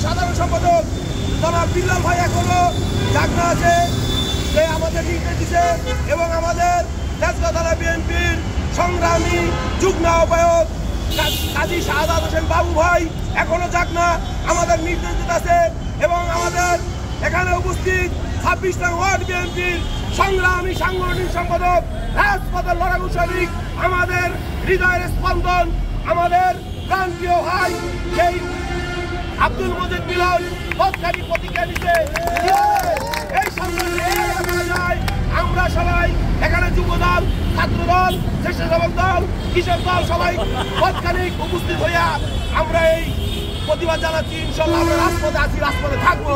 সাধারণ সম্পাদক জনাব বিল্লাল ভাই এখনো জাগনা আছে, সে আমাদের নির্দেশ দিচ্ছে এবং আমাদের তেজগাঁও থানা বিএনপির সংগ্রামী যুগ্ম আহ্বায়ক কাজী শাহাদাত হোসেন বাবু ভাই এখনো জাগনা, আমাদের নির্দেশ দিতেছে এবং আমাদের এখানে উপস্থিত 26 নং ওয়ার্ড বিএনপির সংগ্রামী সাংগঠনিক সম্পাদক রাজপথের লড়াকু শ্রমিক, আমাদের হৃদয়ের স্পন্দন, আমাদের প্রান্তীয় ভাই সেই আব্দুল মজিদ মিলন পদকারী প্রতিজ্ঞা দিতে এই সংগ্রামে আমরা সবাই এখানে যুবদল, ছাত্রদল, স্বেচ্ছাসেবক দল, কৃষক দল সবাই পদকালিক উপস্থিত হইয়া আমরা এই প্রতিবাদ জানাচ্ছি। ইনশাআল্লাহ আমরা রাজপথে আছি, রাজপথে থাকবো।